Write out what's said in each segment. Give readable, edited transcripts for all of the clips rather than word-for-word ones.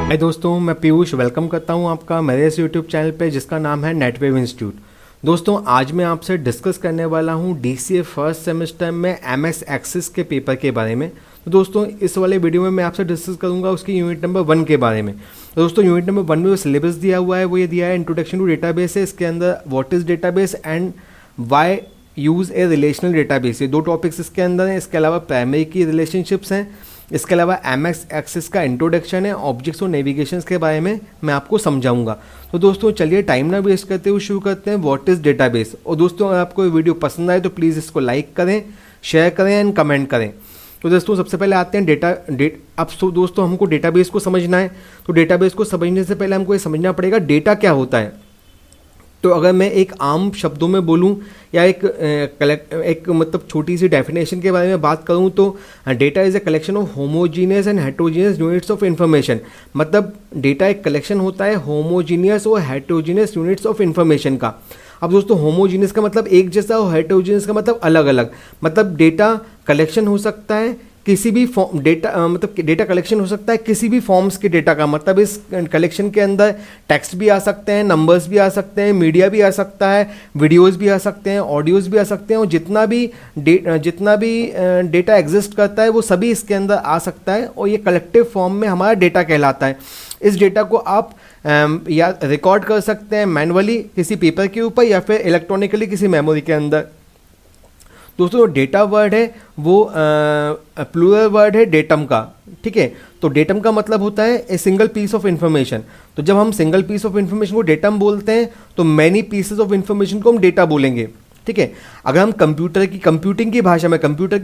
हाय दोस्तों, मैं पीयूष वेलकम करता हूं आपका मेरे इस यूट्यूब चैनल पे जिसका नाम है नेटवेव इंस्टीट्यूट। दोस्तों, आज मैं आपसे डिस्कस करने वाला हूं डीसीए फर्स्ट सेमेस्टर में एमएस एक्सेस के पेपर के बारे में। तो दोस्तों, इस वाले वीडियो में मैं आपसे डिस्कस करूंगा उसकी यूनिट नंबर 1 के बारे में। तो दोस्तों, यूनिट नंबर 1 में जो सिलेबस दिया हुआ है वो ये दिया है इंट्रोडक्शन टू डेटाबेस है। इसके अंदर what is database and why use a relational database, ये 2 टॉपिक्स इसके अंदर हैं। इसके अलावा प्राइमरी की रिलेशनशिप्स हैं। इसके अलावा एमएस एक्सेस का इंट्रोडक्शन है, ऑब्जेक्ट्स और नेविगेशंस के बारे में मैं आपको समझाऊंगा। तो दोस्तों, चलिए टाइम ना वेस्ट करते हुए शुरू करते हैं व्हाट इज़ डेटाबेस। और दोस्तों, अगर आपको ये वीडियो पसंद आए तो प्लीज़ इसको लाइक करें, शेयर करें एंड कमेंट करें। तो दोस्तों, सबसे पहले आते हैं अब दोस्तों हमको डेटाबेस को समझना है। तो डेटाबेस को समझने से पहले हमको ये समझना पड़ेगा डेटा क्या होता है। तो अगर मैं एक आम शब्दों में बोलूं या एक मतलब छोटी सी डेफिनेशन के बारे में बात करूं तो data is a collection of homogeneous and heterogeneous units of information. मतलब डेटा एक कलेक्शन होता है होमोजीनियस और हेट्रोजीनियस यूनिट्स ऑफ इन्फॉर्मेशन का। अब दोस्तों, होमोजीनियस का मतलब एक जैसा और हेट्रोजीनियस का मतलब अलग अलग। मतलब डेटा कलेक्शन हो सकता है किसी भी फॉर्म डेटा कलेक्शन हो सकता है किसी भी फॉर्म्स के डेटा का। मतलब इस कलेक्शन के अंदर टेक्स्ट भी आ सकते हैं, नंबर्स भी आ सकते हैं, मीडिया भी आ सकता है, वीडियोस भी आ सकते हैं, ऑडियोज भी आ सकते हैं, और जितना भी डेटा एग्जिस्ट करता है वो सभी इसके अंदर आ सकता है। और ये कलेक्टिव फॉर्म में हमारा डेटा कहलाता है। इस डेटा को आप या रिकॉर्ड कर सकते हैं मैनुअली किसी पेपर के ऊपर या फिर इलेक्ट्रॉनिकली किसी मेमोरी के अंदर। दोस्तों, डेटा वर्ड है वो प्लूरल वर्ड है डेटम का। ठीक है, तो डेटम का मतलब होता है a single piece of information. तो जब हम सिंगल पीस ऑफ इन्फॉर्मेशन को डेटम बोलते हैं तो मैनी पीसेस ऑफ इन्फॉर्मेशन को हम डेटा बोलेंगे। ठीक है, अगर हम कंप्यूटर की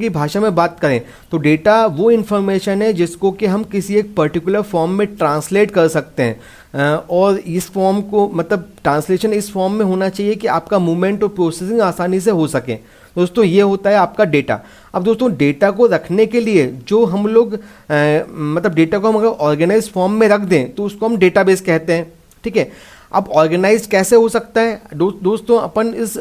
भाषा में बात करें तो डेटा वो इन्फॉर्मेशन है जिसको कि हम किसी एक पर्टिकुलर फॉर्म में ट्रांसलेट कर सकते हैं। और इस फॉर्म को मतलब ट्रांसलेशन इस फॉर्म में होना चाहिए कि आपका मूवमेंट और प्रोसेसिंग आसानी से हो सके। दोस्तों, ये होता है आपका डेटा। अब दोस्तों, डेटा को रखने के लिए जो हम लोग मतलब डेटा को हम अगर ऑर्गेनाइज फॉर्म में रख दें तो उसको हम डेटाबेस कहते हैं। ठीक है, अब ऑर्गेनाइज कैसे हो सकता है दोस्तों, अपन इस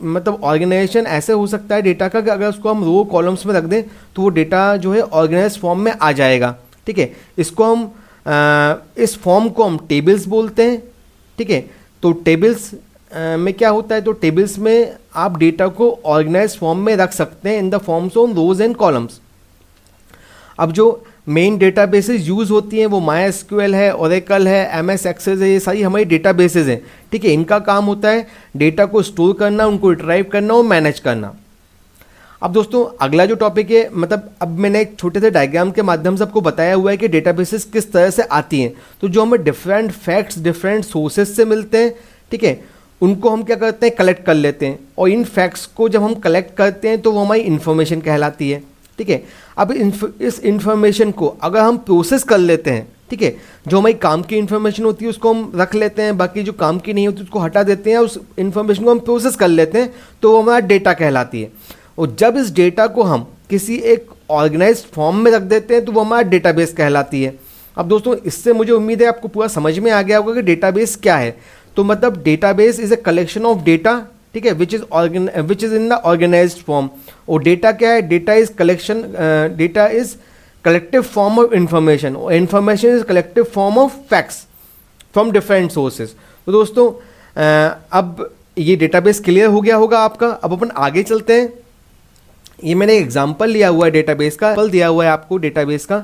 मतलब ऑर्गेनाइजेशन ऐसे हो सकता है डेटा का कि अगर उसको हम रो कॉलम्स में रख दें तो वो डेटा जो है ऑर्गेनाइज फॉर्म में आ जाएगा। ठीक है, इसको हम इस फॉर्म को हम टेबल्स बोलते हैं। ठीक है, तो टेबल्स में क्या होता है, तो टेबल्स में आप डेटा को ऑर्गेनाइज फॉर्म में रख सकते हैं in the forms of rose and columns. अब जो मेन डेटाबेसेस यूज होती हैं वो MySQL है, ओरेकल है, एमएस एक्सेस है, ये सारी हमारी डेटाबेसेस हैं। ठीक है, इनका काम होता है डेटा को स्टोर करना, उनको रिट्राइव करना और मैनेज करना। अब दोस्तों, अगला जो टॉपिक है, मतलब अब मैंने एक छोटे से डायग्राम के माध्यम से आपको बताया हुआ है कि डेटाबेसेस किस तरह से आती हैं। तो जो हमें डिफरेंट फैक्ट्स डिफरेंट सोर्सेज से मिलते हैं, ठीक है, उनको हम क्या करते हैं, कलेक्ट कर लेते हैं। और इन फैक्ट्स को जब हम कलेक्ट करते हैं तो वो हमारी इन्फॉर्मेशन कहलाती है। ठीक है, अब इस इन्फॉर्मेशन को अगर हम प्रोसेस कर लेते हैं, ठीक है, जो हमारी काम की इन्फॉर्मेशन होती है उसको हम रख लेते हैं, बाकी जो काम की नहीं होती उसको हटा देते हैं, उस इन्फॉर्मेशन को हम प्रोसेस कर लेते हैं तो वो हमारा डेटा कहलाती है। और जब इस डेटा को हम किसी एक ऑर्गेनाइज्ड फॉर्म में रख देते हैं तो वो हमारा डेटाबेस कहलाती है। अब दोस्तों, इससे मुझे उम्मीद है आपको पूरा समझ में आ गया होगा कि डेटाबेस क्या है। तो मतलब database is a collection of data, ठीक है, which is in the organised form. और डेटा क्या है, data is collective form of information, और information is collective form of facts from different sources. तो दोस्तों, अब ये डेटाबेस क्लियर हो गया होगा आपका। अब अपन आगे चलते हैं। ये मैंने एग्जाम्पल लिया हुआ है डेटाबेस का, दिया हुआ है आपको डेटाबेस का।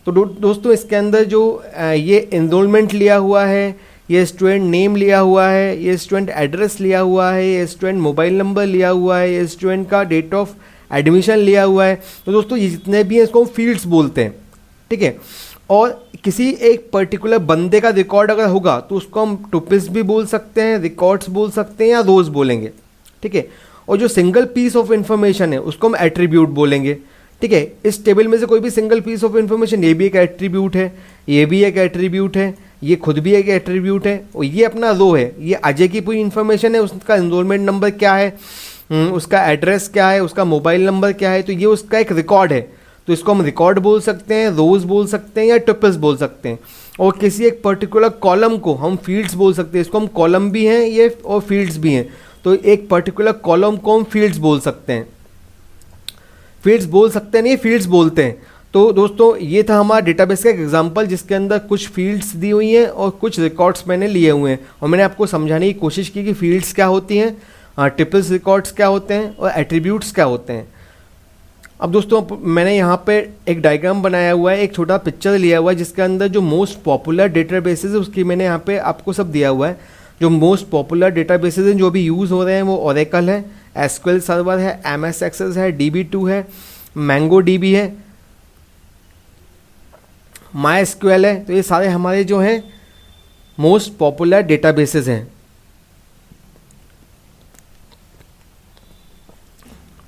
तो दोस्तों, इसके अंदर जो ये एनरोलमेंट लिया हुआ है, ये स्टूडेंट नेम लिया हुआ है, ये स्टूडेंट एड्रेस लिया हुआ है, ये स्टूडेंट मोबाइल नंबर लिया हुआ है, ये स्टूडेंट का डेट ऑफ एडमिशन लिया हुआ है। तो दोस्तों, ये जितने भी हैं इसको हम फील्ड्स बोलते हैं। ठीक है, और किसी एक पर्टिकुलर बंदे का रिकॉर्ड अगर होगा तो उसको हम टुपल्स भी बोल सकते हैं, रिकॉर्ड्स बोल सकते हैं या रोज बोलेंगे। ठीक है, और जो सिंगल पीस ऑफ इन्फॉर्मेशन है उसको हम एट्रीब्यूट बोलेंगे। ठीक है, इस टेबल में से कोई भी सिंगल पीस ऑफ इन्फॉर्मेशन, ये भी एक एट्रीब्यूट है, ये भी एक एट्रीब्यूट है, ये खुद भी एक एट्रीब्यूट है, और ये अपना रो है। ये अजय की पूरी इन्फॉर्मेशन है, उसका एनरोलमेंट नंबर क्या है, उसका एड्रेस क्या है, उसका मोबाइल नंबर क्या है, तो ये उसका एक रिकॉर्ड है। तो इसको हम रिकॉर्ड बोल सकते हैं, रोज बोल सकते हैं या टुपल्स बोल सकते हैं। और किसी एक पर्टिकुलर कॉलम को हम फील्ड्स बोल सकते हैं। इसको हम कॉलम भी हैं ये और फील्ड्स भी हैं। तो एक पर्टिकुलर कॉलम को हम फील्ड्स बोल सकते हैं, फील्ड्स बोल सकते हैं, नहीं फील्ड्स बोलते हैं। तो दोस्तों ये था हमारा डेटाबेस का एक एग्जांपल जिसके अंदर कुछ फील्ड्स दी हुई हैं और कुछ रिकॉर्ड्स मैंने लिए हुए हैं और मैंने आपको समझाने की कोशिश की कि फील्ड्स क्या होती हैं, ट्रिपल्स रिकॉर्ड्स क्या होते हैं और एट्रीब्यूट्स क्या होते हैं। अब दोस्तों मैंने यहाँ पे एक डायग्राम बनाया हुआ है, एक छोटा पिक्चर लिया हुआ है जिसके अंदर जो मोस्ट पॉपुलर डेटाबेसेस है उसकी मैंने यहाँ पे आपको सब दिया हुआ है। जो मोस्ट पॉपुलर डेटाबेसेस हैं जो अभी यूज़ हो रहे हैं वो ओरेकल है, एसक्यूएल सर्वर है, एमएस एक्सेस है, DB2 है, मैंगो DB है, MySQL है। तो ये सारे हमारे जो हैं मोस्ट पॉपुलर डेटाबेसेस हैं।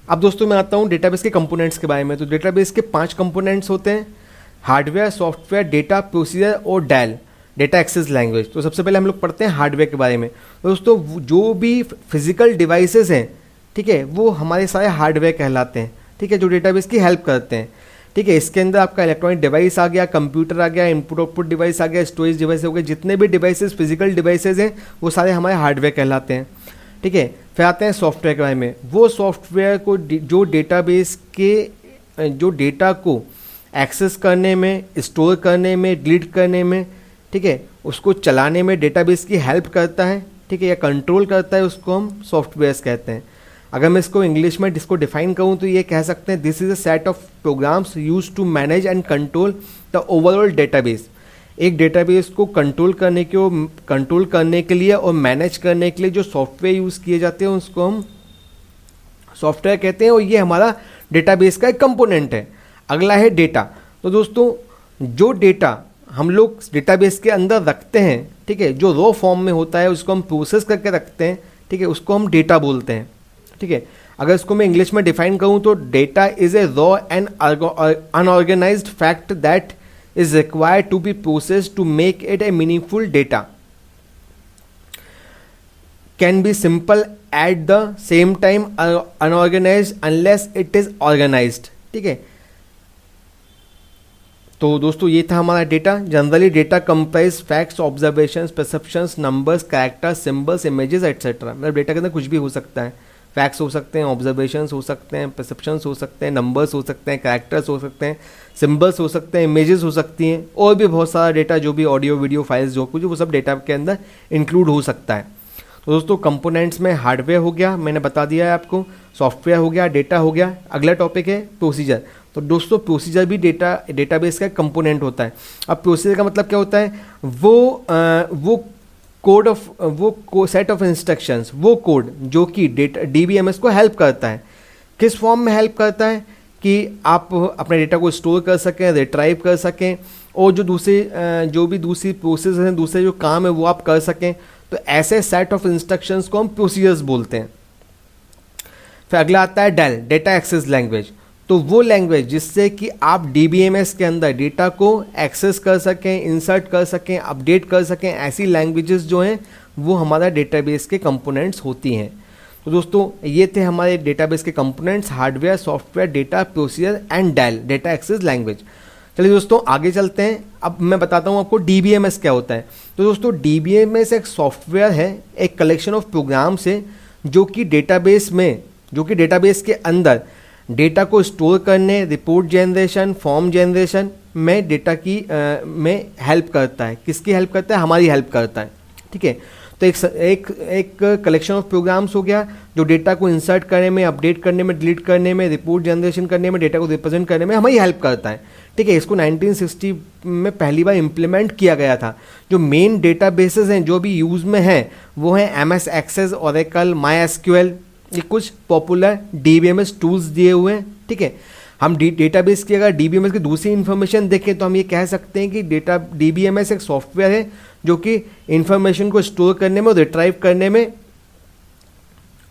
अब दोस्तों मैं आता हूँ डेटाबेस के कंपोनेंट्स के बारे में। तो डेटाबेस के 5 कंपोनेंट्स होते हैं, हार्डवेयर, सॉफ्टवेयर, डेटा प्रोसीजर और डेल डेटा एक्सेस लैंग्वेज। तो सबसे पहले हम लोग पढ़ते हैं हार्डवेयर के बारे में। तो दोस्तों जो भी फिजिकल डिवाइसेस हैं, ठीक है, वो हमारे सारे हार्डवेयर कहलाते हैं, ठीक है, जो डेटाबेस की हेल्प करते हैं, ठीक है। इसके अंदर आपका इलेक्ट्रॉनिक डिवाइस आ गया, कंप्यूटर आ गया, इनपुट आउटपुट डिवाइस आ गया, स्टोरेज डिवाइस हो गए, जितने भी डिवाइसेस फिजिकल डिवाइसेस हैं वो सारे हमारे हार्डवेयर कहलाते हैं, ठीक है। फिर आते हैं सॉफ्टवेयर के बारे में। वो सॉफ्टवेयर को जो डेटाबेस के जो डेटा को एक्सेस करने में, स्टोर करने में, डिलीट करने में, ठीक है, उसको चलाने में डेटाबेस की हेल्प करता है, ठीक है, या कंट्रोल करता है, उसको हम सॉफ्टवेयर्स कहते हैं। अगर मैं इसको इंग्लिश में इसको डिफाइन करूँ तो ये कह सकते हैं this is a set of programs use to manage and control the overall database. एक डेटाबेस को कंट्रोल करने के लिए और मैनेज करने के लिए जो सॉफ्टवेयर यूज़ किए जाते हैं उसको हम सॉफ्टवेयर कहते हैं और ये हमारा डेटाबेस का एक कंपोनेंट है। अगला है डेटा। तो दोस्तों जो डेटा हम लोग डेटाबेस के अंदर रखते हैं, ठीक है, जो रॉ फॉर्म में होता है उसको हम प्रोसेस करके रखते हैं, ठीक है, उसको हम डेटा बोलते हैं, ठीक है। अगर इसको मैं इंग्लिश में डिफाइन करूं तो data is a raw and unorganised fact that is required to be processed to make it a meaningful data, can be simple at the same time unorganized unless it is organized, ठीक है। तो दोस्तों ये था हमारा data. Generally data comprise facts, observations, perceptions, numbers, characters, symbols, images etcetera. मतलब data के अंदर कुछ भी हो सकता है, फैक्ट्स हो सकते हैं, ऑब्जर्वेशंस हो सकते हैं, परसेप्शंस हो सकते हैं, नंबर्स हो सकते हैं, कैरेक्टर्स हो सकते हैं, सिंबल्स हो सकते हैं, इमेजेस हो सकती हैं और भी बहुत सारा डेटा, जो भी ऑडियो वीडियो फाइल्स जो कुछ वो सब डेटा के अंदर इंक्लूड हो सकता है। तो दोस्तों कंपोनेंट्स में हार्डवेयर हो गया, मैंने बता दिया है आपको, सॉफ्टवेयर हो गया, डेटा हो गया। अगला टॉपिक है प्रोसीजर। तो दोस्तों प्रोसीजर भी डेटाबेस का कंपोनेंट होता है। अब प्रोसीजर का मतलब क्या होता है, वो सेट ऑफ इंस्ट्रक्शंस, वो कोड जो कि DBMS को हेल्प करता है। किस फॉर्म में हेल्प करता है कि आप अपने डेटा को स्टोर कर सकें, रिट्राइव कर सकें और जो भी दूसरी प्रोसेस हैं, दूसरे जो काम है वो आप कर सकें। तो ऐसे सेट ऑफ इंस्ट्रक्शंस को हम प्रोसीजर्स बोलते हैं। फिर अगला आता है डेल डेटा एक्सेस लैंग्वेज। तो वो लैंग्वेज जिससे कि आप DBMS के अंदर डेटा को एक्सेस कर सकें, इंसर्ट कर सकें, अपडेट कर सकें, ऐसी लैंग्वेजेस जो हैं वो हमारा डेटाबेस के कंपोनेंट्स होती हैं। तो दोस्तों ये थे हमारे डेटाबेस के components, hardware, software, data procedure and डेल डेटा एक्सेस लैंग्वेज। चलिए दोस्तों आगे चलते हैं। अब मैं बताता हूँ आपको DBMS क्या होता है। तो दोस्तों DBMS एक सॉफ्टवेयर है, एक कलेक्शन ऑफ प्रोग्राम्स है जो कि डेटाबेस के अंदर डेटा को स्टोर करने, रिपोर्ट जनरेशन, फॉर्म जनरेशन में डेटा की में हेल्प करता है। किसकी हेल्प करता है? हमारी हेल्प करता है, ठीक है। तो एक कलेक्शन ऑफ प्रोग्राम्स हो गया जो डेटा को इंसर्ट करने में, अपडेट करने में, डिलीट करने में, रिपोर्ट जनरेशन करने में, डेटा को रिप्रेजेंट करने में हमारी हेल्प करता है, ठीक है। इसको 1960 में पहली बार इम्प्लीमेंट किया गया था। जो मेन डेटा बेसेस हैं जो भी यूज़ में हैं वो हैं MS एक्सेस, ओरेकल, MySQL, ये कुछ पॉपुलर DBMS टूल्स दिए हुए हैं, ठीक है। हम डेटाबेस की अगर DBMS की दूसरी इन्फॉर्मेशन देखें तो हम ये कह सकते हैं कि DBMS एक सॉफ्टवेयर है जो कि इंफॉर्मेशन को स्टोर करने में और रिट्राइव करने में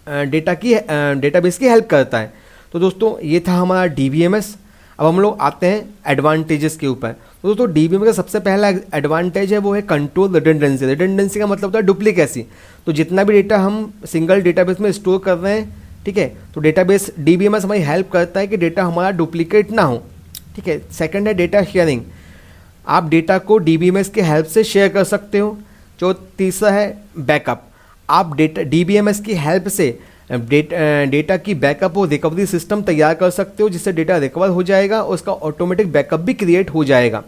डेटाबेस की हेल्प करता है। तो दोस्तों ये था हमारा DBMS। अब हम लोग आते हैं एडवांटेजेस के ऊपर। तो दोस्तों DBMS का सबसे पहला एडवांटेज है वो है कंट्रोल रिडंडेंसी। रिडंडेंसी का मतलब होता है डुप्लीकेसी। तो जितना भी डेटा हम सिंगल डेटाबेस में स्टोर कर रहे हैं, ठीक है, तो डेटाबेस DBMS हमारी हेल्प करता है कि डेटा हमारा डुप्लीकेट ना हो, ठीक है। सेकंड है डेटा शेयरिंग। आप डेटा को DBMS के हेल्प से शेयर कर सकते हो। जो तीसरा है बैकअप। आप DBMS की हेल्प से डेटा की बैकअप और रिकवरी सिस्टम तैयार कर सकते हो, जिससे डेटा रिकवर हो जाएगा और उसका ऑटोमेटिक बैकअप भी क्रिएट हो जाएगा।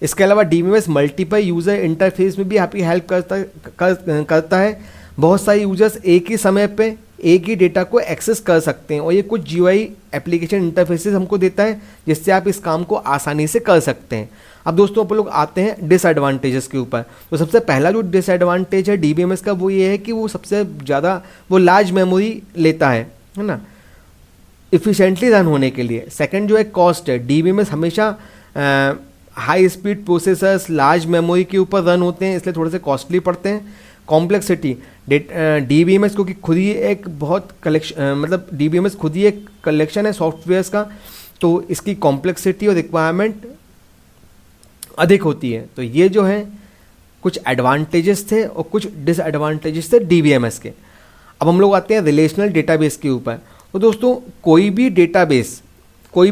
इसके अलावा DBMS मल्टीपल यूज़र इंटरफेस में भी आपकी हेल्प करता है। बहुत सारे यूजर्स एक ही समय पे एक ही डेटा को एक्सेस कर सकते हैं और ये कुछ GUI एप्लीकेशन इंटरफेसेस हमको देता है, जिससे आप इस काम को आसानी से कर सकते हैं। अब दोस्तों अपन लोग आते हैं डिसएडवांटेजेस के ऊपर। तो सबसे पहला जो डिसएडवांटेज है DBMS का वो ये है कि वो सबसे ज़्यादा वो लार्ज मेमोरी लेता है ना, इफ़िशेंटली रन होने के लिए। सेकंड जो है कॉस्ट है, DBMS हमेशा high speed processors large memory के ऊपर रन होते हैं, इसलिए थोड़े से कॉस्टली पड़ते हैं। कॉम्प्लेक्सिटी, DBMS क्योंकि खुद ही एक बहुत DBMS खुद ही एक कलेक्शन है सॉफ्टवेयर्स का, तो इसकी कॉम्प्लेक्सिटी और रिक्वायरमेंट अधिक होती है। तो ये जो है कुछ एडवांटेजेस थे और कुछ डिसएडवांटेजेस थे DBMS के। अब हम लोग आते हैं रिलेशनल डेटाबेस के ऊपर। तो दोस्तों कोई भी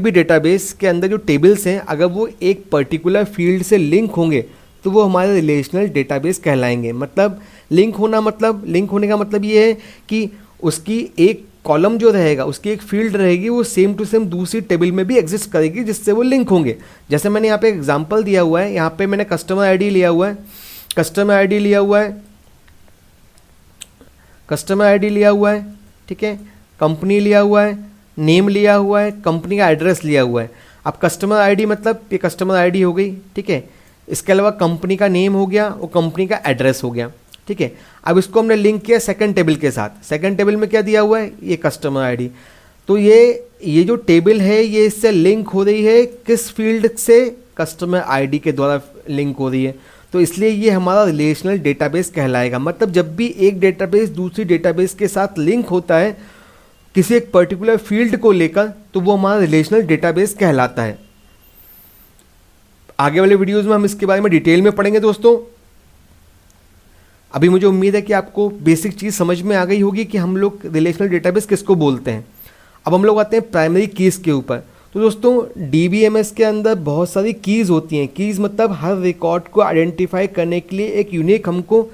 डेटाबेस के अंदर जो टेबल्स हैं, अगर वो एक पर्टिकुलर फील्ड से लिंक होंगे तो वो हमारे रिलेशनल डेटाबेस कहलाएंगे। मतलब लिंक होने का मतलब ये है कि उसकी एक कॉलम जो रहेगा, उसकी एक फील्ड रहेगी, वो सेम टू सेम दूसरी टेबल में भी एग्जिस्ट करेगी, जिससे वो लिंक होंगे। जैसे मैंने यहाँ पे एग्जांपल दिया हुआ है, यहाँ पे मैंने कस्टमर आईडी लिया हुआ है, ठीक है, कंपनी लिया हुआ है, नेम लिया हुआ है, कंपनी का एड्रेस लिया हुआ है। अब कस्टमर आईडी मतलब ये कस्टमर आईडी हो गई, ठीक है। इसके अलावा कंपनी का नेम हो गया और कंपनी का एड्रेस हो गया, ठीक है। अब इसको हमने लिंक किया सेकंड टेबल के साथ। सेकंड टेबल में क्या दिया हुआ है, ये कस्टमर आईडी। तो ये जो टेबल है ये इससे लिंक हो रही है किस फील्ड से, कस्टमर आईडी के द्वारा लिंक हो रही है। तो इसलिए ये हमारा रिलेशनल डेटाबेस कहलाएगा। मतलब जब भी एक डेटाबेस दूसरी डेटाबेस के साथ लिंक होता है किसी एक पर्टिकुलर फील्ड को लेकर, तो वो हमारा रिलेशनल डेटाबेस कहलाता है। आगे वाले वीडियोस में हम इसके बारे में डिटेल में पढ़ेंगे दोस्तों। अभी मुझे उम्मीद है कि आपको बेसिक चीज़ समझ में आ गई होगी कि हम लोग रिलेशनल डेटाबेस किसको बोलते हैं। अब हम लोग आते हैं प्राइमरी कीज़ के ऊपर। तो दोस्तों DBMS के अंदर बहुत सारी कीज़ होती हैं। कीज़ मतलब हर रिकॉर्ड को आइडेंटिफाई करने के लिए एक यूनिक हमको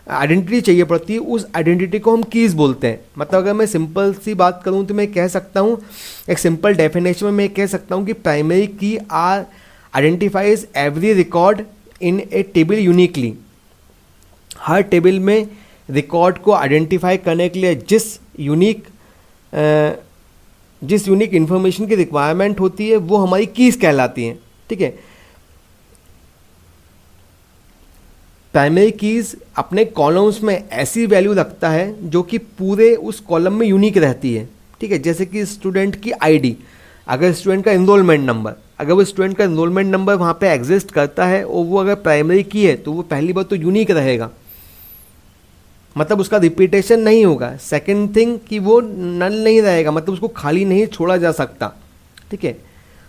आइडेंटिटी चाहिए पड़ती है, उस आइडेंटिटी को हम कीज़ बोलते हैं। मतलब अगर मैं सिंपल सी बात करूं तो मैं कह सकता हूं, एक सिंपल डेफिनेशन में मैं कह सकता हूं कि primary key are identifies every record in a table uniquely. हर टेबल में रिकॉर्ड को आइडेंटिफाई करने के लिए जिस यूनिक इन्फॉर्मेशन की रिक्वायरमेंट होती है वो हमारी कीज़ कहलाती हैं, ठीक है। प्राइमरी कीज़ अपने कॉलम्स में ऐसी वैल्यू रखता है जो कि पूरे उस कॉलम में यूनिक रहती है, ठीक है। जैसे कि स्टूडेंट की आईडी, अगर स्टूडेंट का इनरोलमेंट नंबर वहाँ पे एग्जिस्ट करता है और वो अगर प्राइमरी की है तो वो पहली बात तो यूनिक रहेगा, मतलब उसका रिपीटेशन नहीं होगा। सेकंड थिंग कि वो नल नहीं रहेगा, मतलब उसको खाली नहीं छोड़ा जा सकता, ठीक है।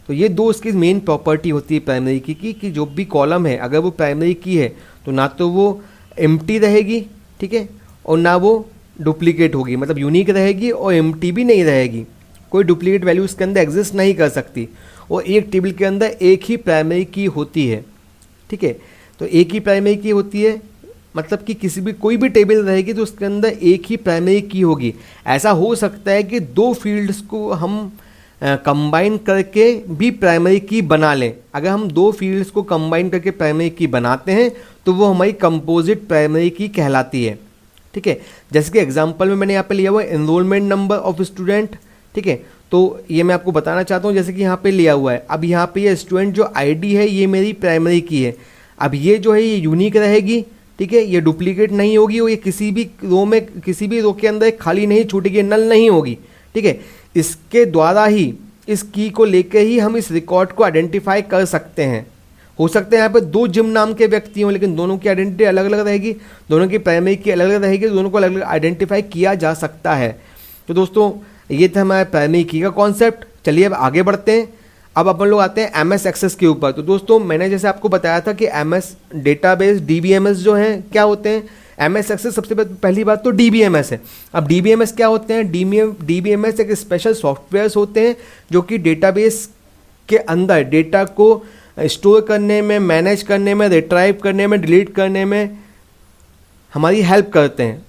तो ये दो इसकी मेन प्रॉपर्टी होती है प्राइमरी की कि जो भी कॉलम है अगर वो प्राइमरी की है तो ना तो वो एम्प्टी रहेगी, ठीक है, और ना वो डुप्लीकेट होगी, मतलब यूनिक रहेगी और एम्प्टी भी नहीं रहेगी। कोई डुप्लीकेट वैल्यू इसके अंदर एग्जिस्ट नहीं कर सकती और एक टेबल के अंदर एक ही प्राइमरी की होती है, ठीक है। तो एक ही प्राइमरी की होती है मतलब कि कोई भी टेबल रहेगी तो उसके अंदर एक ही प्राइमरी की होगी। ऐसा हो सकता है कि दो फील्ड्स को हम कंबाइन करके भी प्राइमरी की बना लें। अगर हम दो फील्ड्स को कंबाइन करके प्राइमरी की बनाते हैं तो वो हमारी कंपोजिट प्राइमरी की कहलाती है, ठीक है। जैसे कि एग्जांपल में मैंने यहाँ पे लिया हुआ है एनरोलमेंट नंबर ऑफ स्टूडेंट, ठीक है। तो ये मैं आपको बताना चाहता हूँ, जैसे कि यहाँ पे लिया हुआ है, अब यहाँ पे ये स्टूडेंट जो आईडी है ये मेरी प्राइमरी की है। अब ये जो है ये यूनिक रहेगी, ठीक है, ये डुप्लीकेट नहीं होगी और ये किसी भी रो के अंदर खाली नहीं छूटेगी, नल नहीं होगी, ठीक है। इसके द्वारा ही, इस की को लेकर ही हम इस रिकॉर्ड को आइडेंटिफाई कर सकते हैं। हो सकते हैं यहाँ पे दो जिम नाम के व्यक्ति हों लेकिन दोनों की आइडेंटिटी अलग अलग रहेगी, दोनों की प्राइमरी की अलग अलग रहेगी, दोनों को अलग अलग आइडेंटिफाई किया जा सकता है। तो दोस्तों ये था हमारे प्राइमरी की का कॉन्सेप्ट। चलिए अब आगे बढ़ते हैं। अब अपन लोग आते हैं MS एक्सेस के ऊपर। तो दोस्तों मैंने जैसे आपको बताया था कि MS डेटाबेस DBMS जो हैं क्या होते हैं। MS एक्सेस सबसे पहली बात तो DBMS है। अब DBMS क्या होते हैं, DBMS एक स्पेशल सॉफ्टवेयर्स होते हैं जो कि डेटाबेस के अंदर डेटा को स्टोर करने में, मैनेज करने में, रिट्राइव करने में, डिलीट करने में हमारी हेल्प करते हैं।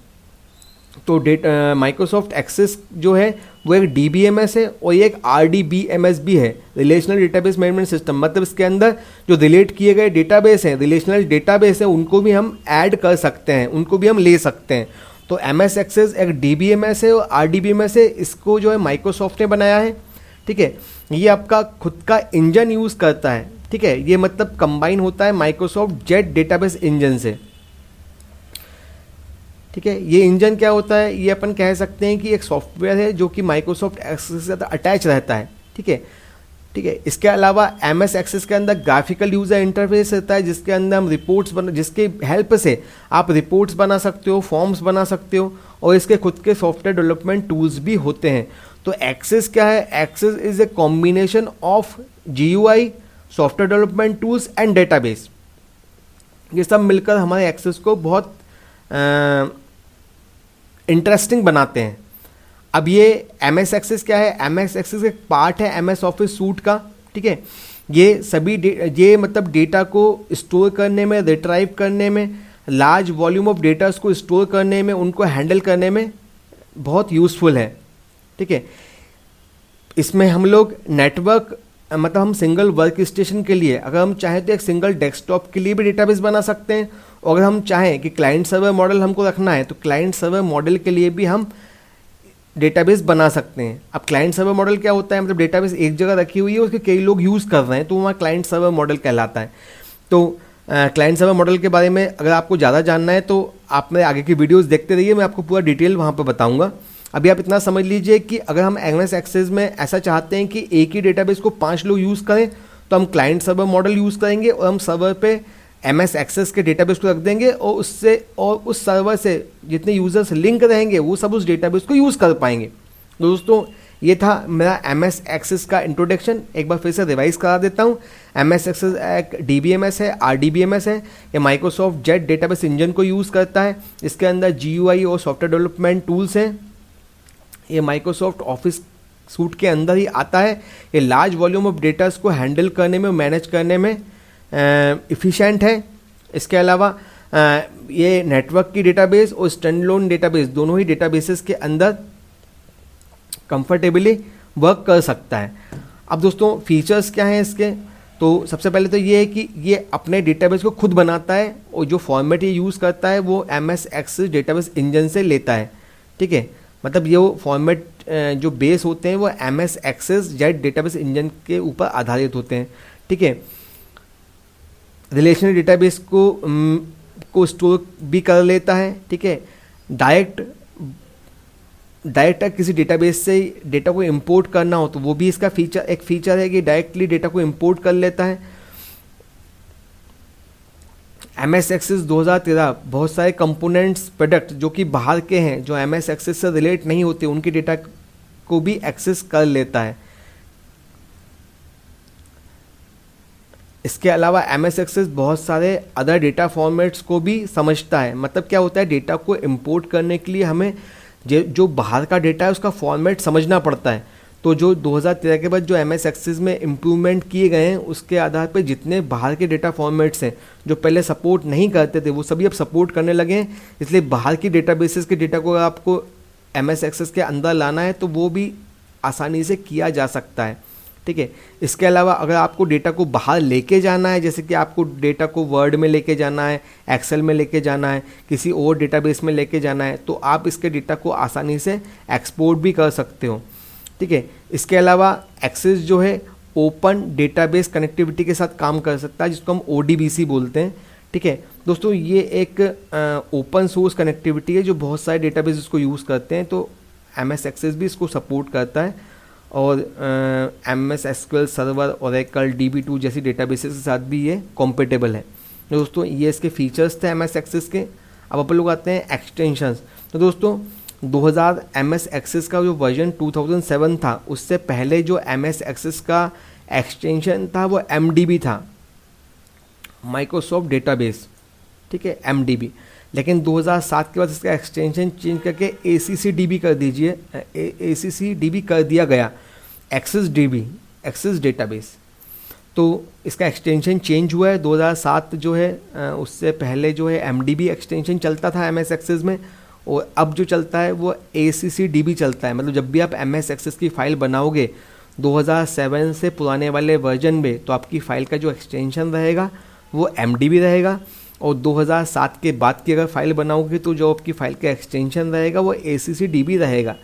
तो माइक्रोसॉफ्ट एक्सेस जो है वो एक DBMS है और ये एक RDBMS भी है, रिलेशनल डेटाबेस मैनेजमेंट सिस्टम। मतलब इसके अंदर जो रिलेट किए गए डेटाबेस हैं, रिलेशनल डेटाबेस हैं, उनको भी हम ऐड कर सकते हैं, उनको भी हम ले सकते हैं। तो MS एक्सेस एक DBMS है और RDBMS है, इसको जो है माइक्रोसॉफ्ट ने बनाया है। ठीक है, ये आपका खुद का इंजन यूज़ करता है। ठीक है, ये मतलब कंबाइन होता है माइक्रोसॉफ्ट जेट डेटाबेस इंजन से। ठीक है, ये इंजन क्या होता है, ये अपन कह सकते हैं कि एक सॉफ्टवेयर है जो कि माइक्रोसॉफ्ट एक्सेस के साथ अटैच रहता है। ठीक है, ठीक है। इसके अलावा MS एक्सेस के अंदर ग्राफिकल यूज़र इंटरफेस रहता है, जिसके अंदर हम जिसके हेल्प से आप रिपोर्ट्स बना सकते हो, फॉर्म्स बना सकते हो, और इसके खुद के सॉफ्टवेयर डेवलपमेंट टूल्स भी होते हैं। तो एक्सेस क्या है, access is a combination of GUI, software development tools and database. ये सब मिलकर हमारे एक्सेस को बहुत इंटरेस्टिंग बनाते हैं। अब ये MS एक्सेस क्या है, MS एक्सेस एक पार्ट है MS ऑफिस सूट का। ठीक है, ये सभी ये मतलब डेटा को स्टोर करने में, रिट्राइव करने में, लार्ज वॉल्यूम ऑफ डेटास को स्टोर करने में, उनको हैंडल करने में बहुत यूज़फुल है। ठीक है, इसमें हम लोग नेटवर्क मतलब हम सिंगल वर्क स्टेशन के लिए अगर हम चाहें तो एक सिंगल डेस्कटॉप के लिए भी डेटाबेस बना सकते हैं, और अगर हम चाहें कि क्लाइंट सर्वर मॉडल हमको रखना है तो क्लाइंट सर्वर मॉडल के लिए भी हम डेटाबेस बना सकते हैं। अब क्लाइंट सर्वर मॉडल क्या होता है, मतलब डेटाबेस एक जगह रखी हुई है, उसके कई लोग यूज़ कर रहे हैं, तो वहाँ क्लाइंट सर्वर मॉडल कहलाता है। तो क्लाइंट सर्वर मॉडल के बारे में अगर आपको ज़्यादा जानना है तो आप मेरे आगे की वीडियोस देखते रहिए, मैं आपको पूरा डिटेल वहाँ पर बताऊँगा। अभी आप इतना समझ लीजिए कि अगर हम MS एक्सेस में ऐसा चाहते हैं कि एक ही डेटाबेस को 5 लोग यूज़ करें, तो हम क्लाइंट सर्वर मॉडल यूज़ करेंगे और हम सर्वर पे MS एक्सेस के डेटाबेस को रख देंगे, और उस सर्वर से जितने यूज़र्स लिंक रहेंगे वो सब उस डेटाबेस को यूज़ कर पाएंगे। दोस्तों, ये था मेरा MS एक्सेस का इंट्रोडक्शन। एक बार फिर से रिवाइज करा देता हूँ। MS एक्सेस एक DBMS है, RDBMS है। ये माइक्रोसॉफ्ट जेट डेटाबेस इंजन को यूज़ करता है। इसके अंदर GUI और सॉफ्टवेयर डेवलपमेंट टूल्स हैं। ये माइक्रोसॉफ्ट ऑफिस सूट के अंदर ही आता है। ये लार्ज वॉल्यूम ऑफ डेटास को हैंडल करने में, मैनेज करने में इफ़िशेंट है। इसके अलावा ये नेटवर्क की डेटाबेस और स्टैंडअलोन डेटाबेस दोनों ही डेटाबेसेस के अंदर कंफर्टेबली वर्क कर सकता है। अब दोस्तों, फीचर्स क्या हैं इसके, तो सबसे पहले तो ये है कि ये अपने डेटाबेस को खुद बनाता है, और जो फॉर्मेट ये यूज़ करता है वो MS एक्सेस डेटाबेस इंजन से लेता है। ठीक है, मतलब ये वो फॉर्मेट जो बेस होते हैं वो MS access jet database engine के ऊपर आधारित होते हैं। ठीक है, रिलेशनल डेटाबेस को स्टोर भी कर लेता है। ठीक है, डायरेक्ट किसी डेटाबेस से डेटा को इंपोर्ट करना हो तो वो भी इसका एक फीचर है कि डायरेक्टली डेटा को इंपोर्ट कर लेता है। MS एक्सेस 2013 बहुत सारे कंपोनेंट्स प्रोडक्ट जो कि बाहर के हैं, जो MS एक्सेस से रिलेट नहीं होते, उनके डेटा को भी एक्सेस कर लेता है। इसके अलावा MS एक्सेस बहुत सारे अदर डेटा फॉर्मेट्स को भी समझता है। मतलब क्या होता है, डेटा को इंपोर्ट करने के लिए हमें जो बाहर का डेटा है उसका फॉर्मेट समझना पड़ता है। तो जो 2013 के बाद जो MS एक्सेस में इम्प्रूवमेंट किए गए हैं, उसके आधार पर जितने बाहर के डेटा फॉर्मेट्स हैं जो पहले सपोर्ट नहीं करते थे, वो सभी अब सपोर्ट करने लगे हैं। इसलिए बाहर की डेटाबेसेस के डेटा को अगर आपको MS एक्सेस के अंदर लाना है तो वो भी आसानी से किया जा सकता है। ठीक है, इसके अलावा अगर आपको डेटा को बाहर लेके जाना है, जैसे कि आपको डेटा को वर्ड में लेके जाना है, एक्सेल में लेके जाना है, किसी और डेटाबेस में लेके जाना है, तो आप इसके डेटा को आसानी से एक्सपोर्ट भी कर सकते हो। ठीक है, इसके अलावा एक्सेस जो है ओपन डेटाबेस कनेक्टिविटी के साथ काम कर सकता है, जिसको हम ODBC बोलते हैं। ठीक है दोस्तों, ये एक ओपन सोर्स कनेक्टिविटी है जो बहुत सारे डेटाबेस इसको यूज़ करते हैं, तो MS एक्सेस भी इसको सपोर्ट करता है। और MS SQL server, Oracle, DB2 जैसी डेटाबेसेस के साथ भी ये कॉम्पेटेबल है। तो दोस्तों, ये इसके फीचर्स थे MS एक्सेस के। अब अपन लोग आते हैं एक्सटेंशंस। तो दोस्तों, 2000 MS एक्सेस का जो वर्जन 2007 था, उससे पहले जो MS एक्सेस का एक्सटेंशन था वो MDB था, माइक्रोसॉफ्ट डेटाबेस। ठीक है, MDB। लेकिन 2007 के बाद इसका एक्सटेंशन चेंज करके ACCDB कर दीजिए, ACCDB कर दिया गया, एक्सेस डेटाबेस। तो इसका एक्सटेंशन चेंज हुआ है 2007 जो है। उससे पहले जो है MDB एक्सटेंशन चलता था MS एक्सेस में, और अब जो चलता है वो ACCDB चलता है। मतलब जब भी आप MS एक्सेस की फ़ाइल बनाओगे 2007 से पुराने वाले वर्जन में, तो आपकी फ़ाइल का जो एक्सटेंशन रहेगा वो MDB रहेगा, और 2007 के बाद की अगर फाइल बनाओगे तो जो आपकी फ़ाइल का एक्सटेंशन रहेगा वो ACCDB रहेगा।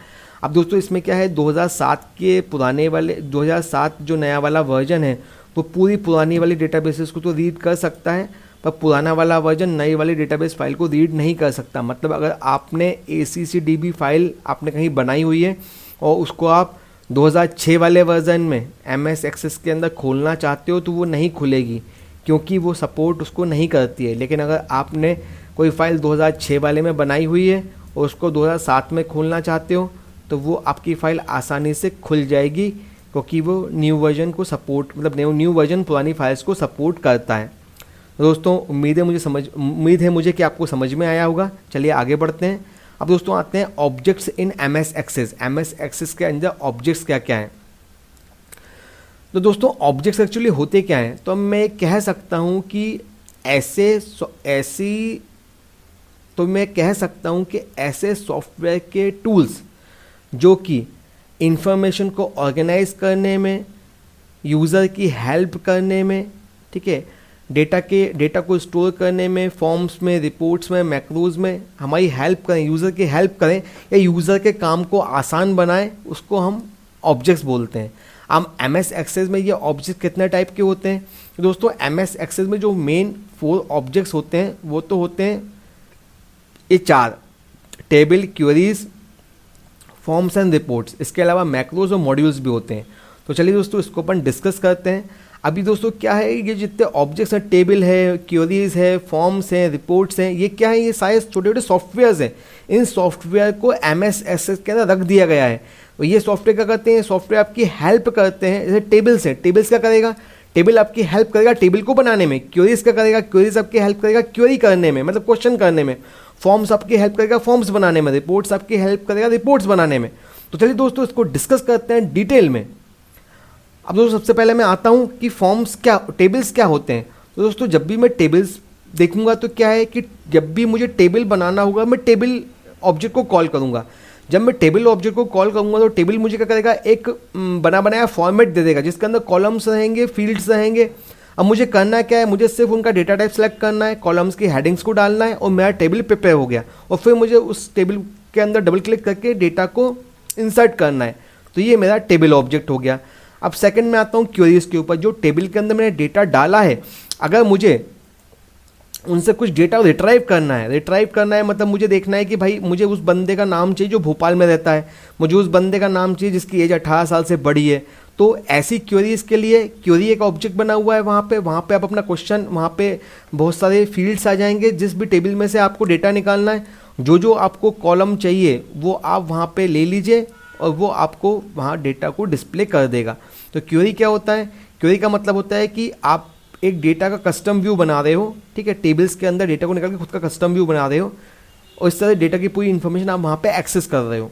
अब दोस्तों इसमें क्या है, 2007 के पुराने वाले 2007 जो नया वाला वर्जन है वो पूरी पुरानी वाली डेटाबेसेस को तो रीड कर सकता है, पर पुराना वाला वर्जन नई वाली डेटाबेस फाइल को रीड नहीं कर सकता। मतलब अगर आपने ACCDB फाइल आपने कहीं बनाई हुई है और उसको आप 2006 वाले वर्जन में MS एक्सेस के अंदर खोलना चाहते हो तो वो नहीं खुलेगी, क्योंकि वो सपोर्ट उसको नहीं करती है। लेकिन अगर आपने कोई फ़ाइल 2006 वाले में बनाई हुई है और उसको 2007 में खोलना चाहते हो तो वो आपकी फ़ाइल आसानी से खुल जाएगी, क्योंकि वो न्यू वर्जन को सपोर्ट, मतलब न्यू वर्जन पुरानी फाइल्स को सपोर्ट करता है। दोस्तों उम्मीद है मुझे कि आपको समझ में आया होगा। चलिए आगे बढ़ते हैं। अब दोस्तों आते हैं objects in MS access. MS access के अंदर ऑब्जेक्ट्स क्या क्या हैं। तो दोस्तों ऑब्जेक्ट्स एक्चुअली होते क्या हैं, तो मैं कह सकता हूं कि ऐसे सॉफ्टवेयर के टूल्स जो कि इंफॉर्मेशन को ऑर्गेनाइज करने में, यूज़र की हेल्प करने में, ठीक है, डेटा को स्टोर करने में, फॉर्म्स में, रिपोर्ट्स में, मैक्रोज में हमारी हेल्प करें, यूज़र की हेल्प करें या यूज़र के काम को आसान बनाएं, उसको हम ऑब्जेक्ट्स बोलते हैं। अब MS एक्सेस में ये ऑब्जेक्ट कितने टाइप के होते हैं। तो दोस्तों MS एक्सेस में जो मेन 4 ऑब्जेक्ट्स होते हैं वो तो होते हैं ये 4: table, queries, forms and reports. इसके अलावा मैक्रोज और मॉड्यूल्स भी होते हैं। तो चलिए दोस्तों इसको अपन डिस्कस करते हैं। अभी दोस्तों क्या है, ये जितने ऑब्जेक्ट्स हैं, टेबल है, क्वेरीज है, फॉर्म्स हैं, रिपोर्ट्स हैं, ये क्या है, ये सारे छोटे छोटे सॉफ्टवेयर्स हैं। इन सॉफ्टवेयर को MS एक्सेस के अंदर रख दिया गया है। तो ये सॉफ्टवेयर क्या करते हैं, सॉफ्टवेयर आपकी हेल्प करते हैं। जैसे टेबल्स है, टेबल्स क्या करेगा, टेबल आपकी हेल्प करेगा टेबल को बनाने में। क्वेरीज क्या करेगा, क्वेरीज आपकी हेल्प करेगा क्वेरी करने में, मतलब क्वेश्चन करने में। फॉर्म्स आपकी हेल्प करेगा फॉर्म्स बनाने में। रिपोर्ट्स आपकी हेल्प करेगा रिपोर्ट्स बनाने में। तो चलिए दोस्तों इसको डिस्कस करते हैं डिटेल में। अब दोस्तों सबसे पहले मैं आता हूँ कि टेबल्स क्या होते हैं। तो दोस्तों जब भी मैं टेबल्स देखूंगा तो क्या है कि जब भी मुझे टेबल बनाना होगा मैं टेबल ऑब्जेक्ट को कॉल करूंगा। जब मैं टेबल ऑब्जेक्ट को कॉल करूंगा तो टेबल मुझे क्या करेगा, एक बना बनाया फॉर्मेट दे देगा जिसके अंदर कॉलम्स रहेंगे, फील्ड्स रहेंगे। अब मुझे करना क्या है, मुझे सिर्फ उनका डेटा टाइप सेलेक्ट करना है, कॉलम्स की हेडिंग्स को डालना है और मेरा टेबल प्रिपेयर हो गया। और फिर मुझे उस टेबल के अंदर डबल क्लिक करके डेटा को इंसर्ट करना है। तो ये मेरा टेबल ऑब्जेक्ट हो गया। अब सेकंड में आता हूँ क्वेरीज के ऊपर। जो टेबल के अंदर मैंने डेटा डाला है, अगर मुझे उनसे कुछ डेटा रिट्राइव करना है मतलब मुझे देखना है कि भाई मुझे उस बंदे का नाम चाहिए जो भोपाल में रहता है, मुझे उस बंदे का नाम चाहिए जिसकी एज 18 साल से बड़ी है। तो ऐसी क्वेरीज के लिए क्वेरी एक ऑब्जेक्ट बना हुआ है। वहाँ पे आप अपना क्वेश्चन, वहाँ पे बहुत सारे फील्ड्स आ जाएंगे। जिस भी टेबल में से आपको डेटा निकालना है, जो आपको कॉलम चाहिए वो आप वहाँ पे ले लीजिए और वो आपको वहाँ डेटा को डिस्प्ले कर देगा। तो क्वेरी क्या होता है, क्वेरी का मतलब होता है कि आप एक डेटा का कस्टम व्यू बना रहे हो, ठीक है, टेबल्स के अंदर डेटा को निकाल के खुद का कस्टम व्यू बना रहे हो और इस तरह डेटा की पूरी इन्फॉर्मेशन आप वहाँ पे एक्सेस कर रहे हो।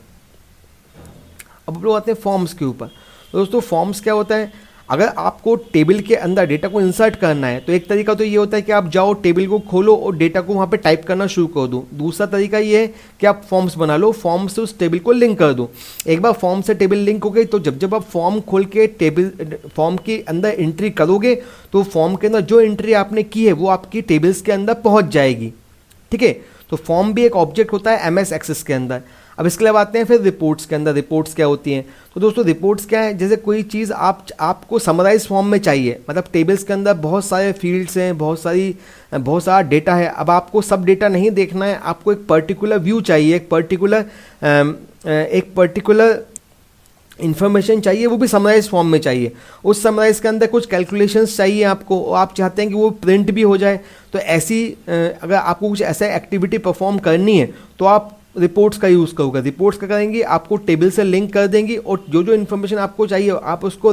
अब लोग आते हैं फॉर्म्स के ऊपर। तो दोस्तों फॉर्म्स क्या होता है, अगर आपको टेबल के अंदर डेटा को इंसर्ट करना है तो एक तरीका तो ये होता है कि आप जाओ टेबल को खोलो और डेटा को वहाँ पे टाइप करना शुरू कर दो। दूसरा तरीका ये है कि आप फॉर्म्स बना लो, फॉर्म से उस टेबल को लिंक कर दो। एक बार फॉर्म से टेबल लिंक हो गई तो जब आप फॉर्म खोल के फॉर्म के अंदर एंट्री करोगे तो फॉर्म के अंदर जो एंट्री आपने की है वो आपकी टेबल्स के अंदर पहुँच जाएगी, ठीक है। तो फॉर्म भी एक ऑब्जेक्ट होता है MS एक्सेस के अंदर। अब इसके अलावा आते हैं फिर रिपोर्ट्स के अंदर। रिपोर्ट्स क्या होती हैं, तो दोस्तों रिपोर्ट्स क्या है, जैसे कोई चीज़ आपको समराइज फॉर्म में चाहिए, मतलब टेबल्स के अंदर बहुत सारे फील्ड्स हैं, बहुत सारा डेटा है। अब आपको सब डेटा नहीं देखना है, आपको एक पर्टिकुलर व्यू चाहिए, एक पर्टिकुलर इन्फॉर्मेशन चाहिए, वो भी समराइज फॉर्म में चाहिए। उस समराइज के अंदर कुछ कैलकुलेशंस चाहिए आपको, आप चाहते हैं कि वो प्रिंट भी हो जाए। तो ऐसी अगर आपको कुछ ऐसा एक्टिविटी परफॉर्म करनी है तो आप रिपोर्ट्स का यूज़ करोगे। रिपोर्ट्स का करेंगे, आपको टेबल से लिंक कर देंगी और जो इन्फॉर्मेशन आपको चाहिए आप उसको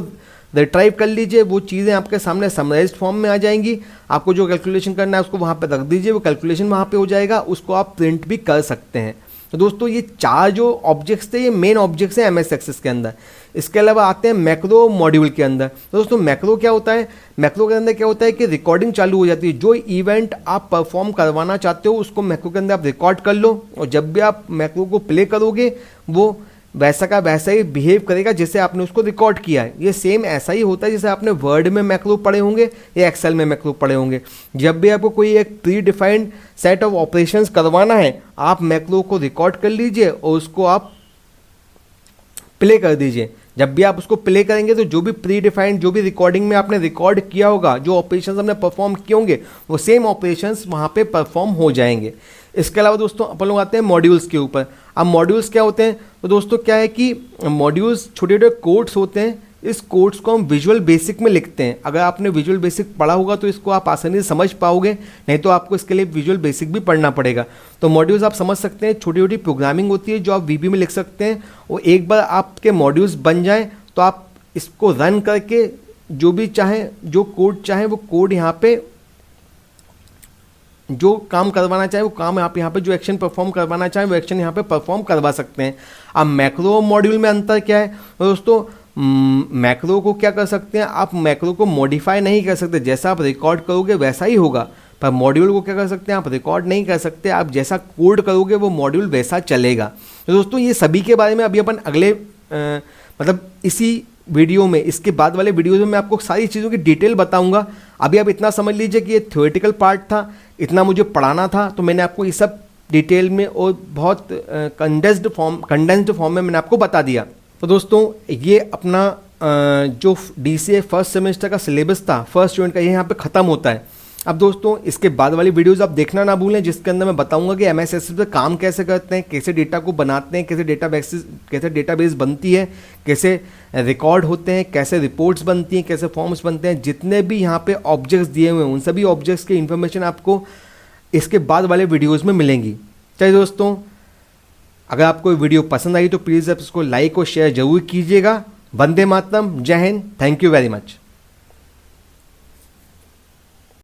रिट्राइव कर लीजिए। वो चीज़ें आपके सामने समराइज्ड फॉर्म में आ जाएंगी। आपको जो कैलकुलेशन करना है उसको वहाँ पर रख दीजिए, वो कैलकुलेशन वहाँ पे हो जाएगा, उसको आप प्रिंट भी कर सकते हैं। तो दोस्तों ये 4 जो ऑब्जेक्ट्स थे ये मेन ऑब्जेक्ट्स हैं एमएस एक्सेस के अंदर। इसके अलावा आते हैं मैक्रो मॉड्यूल के अंदर। तो दोस्तों मैक्रो क्या होता है, मैक्रो के अंदर क्या होता है कि रिकॉर्डिंग चालू हो जाती है। जो इवेंट आप परफॉर्म करवाना चाहते हो उसको मैक्रो के अंदर आप रिकॉर्ड कर लो, और जब भी आप मैक्रो को प्ले करोगे वो वैसा का वैसा ही बिहेव करेगा जैसे आपने उसको रिकॉर्ड किया है। ये सेम ऐसा ही होता है जैसे आपने वर्ड में मैक्रो पढ़े होंगे या एक्सेल में मैक्रो पढ़े होंगे। जब भी आपको कोई एक pre defined set of operations करवाना है, आप मैक्रो को रिकॉर्ड कर लीजिए और उसको आप प्ले कर दीजिए। जब भी आप उसको प्ले करेंगे तो जो भी प्री डिफाइंड, जो भी रिकॉर्डिंग में आपने रिकॉर्ड किया होगा, जो ऑपरेशंस आपने परफॉर्म किए होंगे, वो सेम ऑपरेशंस वहाँ पे परफॉर्म हो जाएंगे। इसके अलावा दोस्तों अपन लोग आते हैं मॉड्यूल्स के ऊपर। अब मॉड्यूल्स क्या होते हैं, तो दोस्तों क्या है कि मॉड्यूल्स छोटे छोटे कोड्स होते हैं। इस कोड्स को हम विजुअल बेसिक में लिखते हैं। अगर आपने विजुअल बेसिक पढ़ा होगा तो इसको आप आसानी से समझ पाओगे, नहीं तो आपको इसके लिए विजुअल बेसिक भी पढ़ना पड़ेगा। तो मॉड्यूल्स आप समझ सकते हैं, छोटी छोटी प्रोग्रामिंग होती है जो आप वीबी में लिख सकते हैं। और एक बार आपके मॉड्यूल्स बन जाएं तो आप इसको रन करके जो भी चाहें, जो कोड चाहें वो कोड यहाँ पे, जो काम करवाना चाहे वो काम आप यहाँ पे, जो एक्शन परफॉर्म करवाना चाहें वो एक्शन यहाँ पे परफॉर्म करवा सकते हैं। अब मैक्रो मॉड्यूल में अंतर क्या है दोस्तों, मैक्रो को क्या कर सकते हैं आप, मैक्रो को मॉडिफाई नहीं कर सकते, जैसा आप रिकॉर्ड करोगे वैसा ही होगा। पर मॉड्यूल को क्या कर सकते हैं आप, रिकॉर्ड नहीं कर सकते, आप जैसा कोड करोगे वो मॉड्यूल वैसा चलेगा। तो दोस्तों ये सभी के बारे में अभी अपन अगले मतलब इसी वीडियो में, इसके बाद वाले वीडियो में मैं आपको सारी चीज़ों की डिटेल बताऊंगा। अभी आप इतना समझ लीजिए कि ये थ्योरेटिकल पार्ट था, इतना मुझे पढ़ाना था, तो मैंने आपको ये सब डिटेल में और बहुत कंडेंस्ड फॉर्म में मैंने आपको बता दिया। तो दोस्तों ये अपना जो DCA फर्स्ट सेमेस्टर का सिलेबस था फर्स्ट यूनिट का, ये यहाँ पे ख़त्म होता है। अब दोस्तों इसके बाद वाली वीडियोस आप देखना ना भूलें, जिसके अंदर मैं बताऊंगा कि एमएस एक्सेल पे काम कैसे करते हैं, कैसे डेटा को बनाते हैं, कैसे डेटाबेस बनती है, कैसे रिकॉर्ड होते हैं, कैसे रिपोर्ट्स बनती हैं, कैसे फॉर्म्स बनते हैं। जितने भी यहाँ पे ऑब्जेक्ट्स दिए हुए हैं उन सभी ऑब्जेक्ट्स की इन्फॉर्मेशन आपको इसके बाद वाले वीडियोज़ में मिलेंगी। चलिए दोस्तों, अगर आपको वीडियो पसंद आई तो प्लीज़ आप इसको लाइक और शेयर जरूर कीजिएगा। वंदे मातरम, जय Hind, thank you very much.